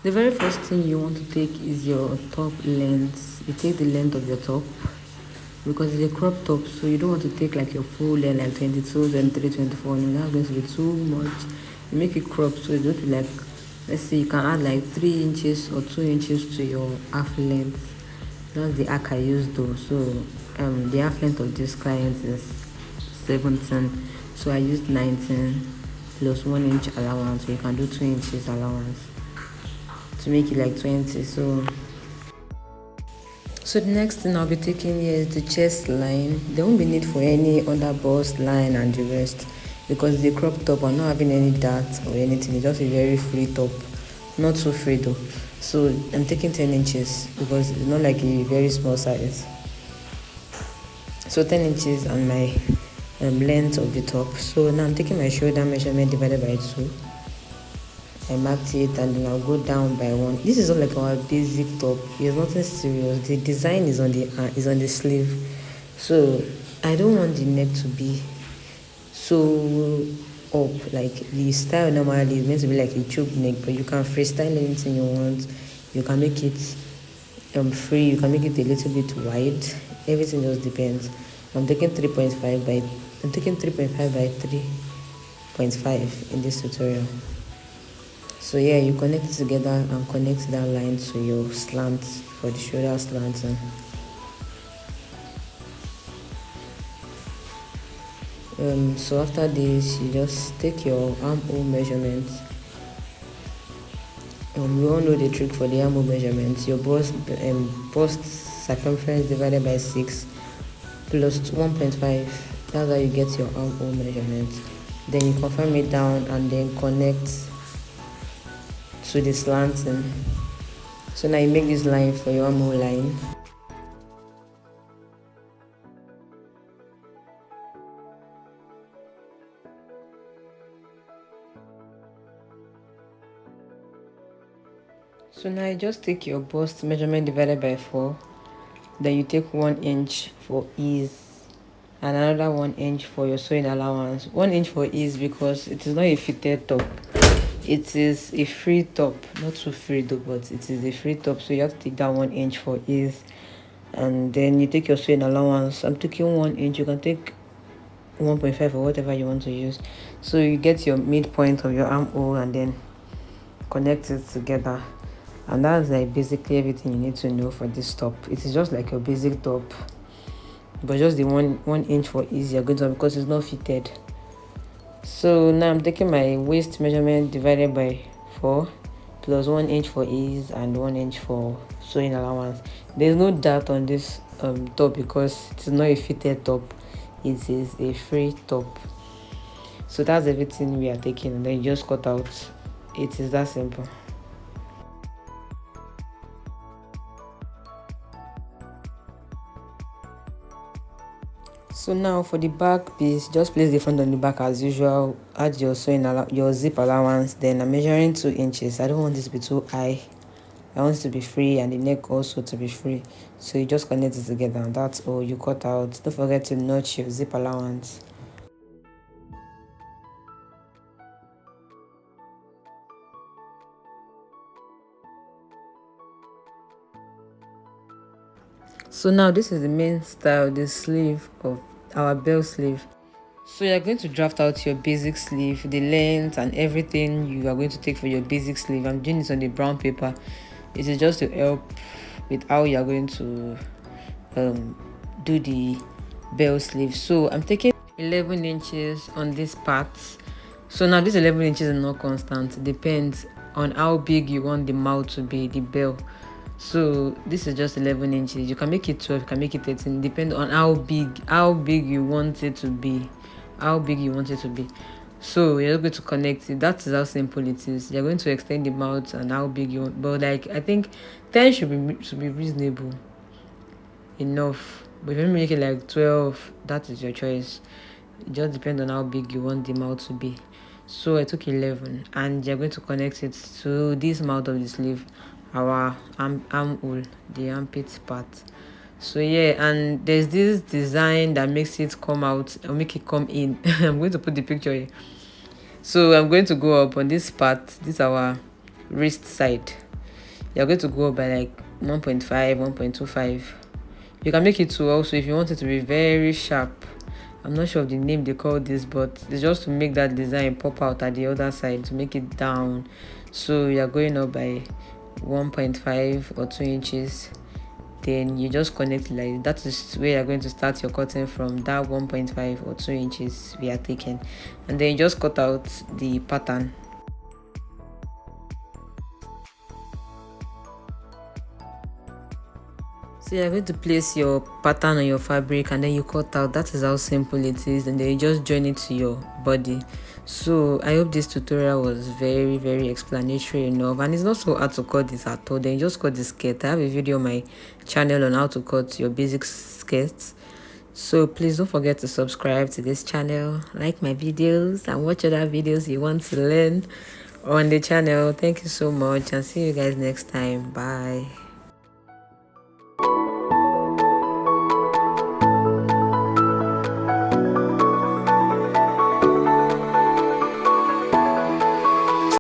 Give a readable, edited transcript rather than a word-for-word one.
The very first thing you want to take is your top length. You take the length of your top because it's a crop top, so you don't want to take like your full length, like 22, 23, 24. No, that's going to be too much. You make it crop, so it's going to be like, let's say you can add like 3 inches or 2 inches to your half length. That's the arc I used though. So the half length of this client is 17, so I used 19 plus 1 inch allowance. So you can do 2 inches allowance to make it like 20. So the next thing I'll be taking here is the chest line. There won't be need for any other bust line and the rest because the crop top, I'm not having any dart or anything. It's just a very free top, not so free though. So I'm taking 10 inches because it's not like a very small size. So 10 inches on my length of the top. So now I'm taking my shoulder measurement divided by 2. I marked it and then I'll go down by 1. This is not like our basic top. It's nothing serious. The design is on the sleeve. So I don't want the neck to be so up. Like the style normally is meant to be like a choke neck, but you can freestyle anything you want. You can make it free. You can make it a little bit wide. Everything just depends. I'm taking 3.5 by 3.5 in this tutorial. So yeah, you connect it together and connect that line to your slant for the shoulder slanting. So after this, you just take your armhole measurement. We all know the trick for the armhole measurement. Your bust circumference divided by 6 plus 1.5. That's how you get your armhole measurement. Then you confirm it down and then connect to the slanting. So now you make this line for your armhole line. So now you just take your bust measurement divided by 4. Then you take 1 inch for ease and another 1 inch for your sewing allowance. 1 inch for ease because it is not a fitted top. It is a free top, not too free though, but it is a free top, so you have to take that 1 inch for ease. And then you take your sewing allowance. I'm taking 1 inch. You can take 1.5 or whatever you want to use. So you get your midpoint of your armhole and then connect it together. And that's like basically everything you need to know for this top. It is just like your basic top, but just the one inch for ease you're going to have because it's not fitted. So now I'm taking my waist measurement divided by 4 plus 1 inch for ease and 1 inch for sewing allowance. There's no dart on this top because it's not a fitted top. It is a free top. So that's everything we are taking, and then you just cut out. It is that simple. So now for the back piece, just place the front on the back as usual. Add your your zip allowance. Then I'm measuring 2 inches. I don't want this to be too high. I want it to be free and the neck also to be free. So you just connect it together and that's all. You cut out. Don't forget to notch your zip allowance. So now this is the main style, the sleeve of our bell sleeve. So you're going to draft out your basic sleeve, the length and everything you are going to take for your basic sleeve. I'm doing this on the brown paper. It is just to help with how you are going to do the bell sleeve. So I'm taking 11 inches on this part. So now this 11 inches is not constant. It depends on how big you want the mouth to be, the bell. So this is just 11 inches. You can make it 12, you can make it 13, depend on how big you want it to be. So you're going to connect it. That is how simple it is. You're going to extend the mouth and how big you want, but like I think 10 should be reasonable enough. But if you make it like 12, that is your choice. It just depends on how big you want the mouth to be. So I took 11 and you're going to connect it to this mouth of the sleeve, our armhole, the armpit part. So yeah, and there's this design that makes it come out or make it come in. I'm going to put the picture here. So I'm going to go up on this part. This is our wrist side. you're going to go up by like 1.5, 1.25. You can make it 2 also if you want it to be very sharp. I'm not sure of the name they call this, but it's just to make that design pop out at the other side, to make it down. So you're going up by 1.5 or 2 inches. Then you just connect it like that. Is where you're going to start your cutting from, that 1.5 or 2 inches we are taking. And then you just cut out the pattern. So you're going to place your pattern on your fabric and then you cut out. That is how simple it is, and then you just join it to your body. So I hope this tutorial was very explanatory enough, and it's not so hard to cut this at all. Then you just cut the skirt. I have a video on my channel on how to cut your basic skirts. So please don't forget to subscribe to this channel, like my videos, and watch other videos you want to learn on the channel. Thank you so much, and see you guys next time. Bye.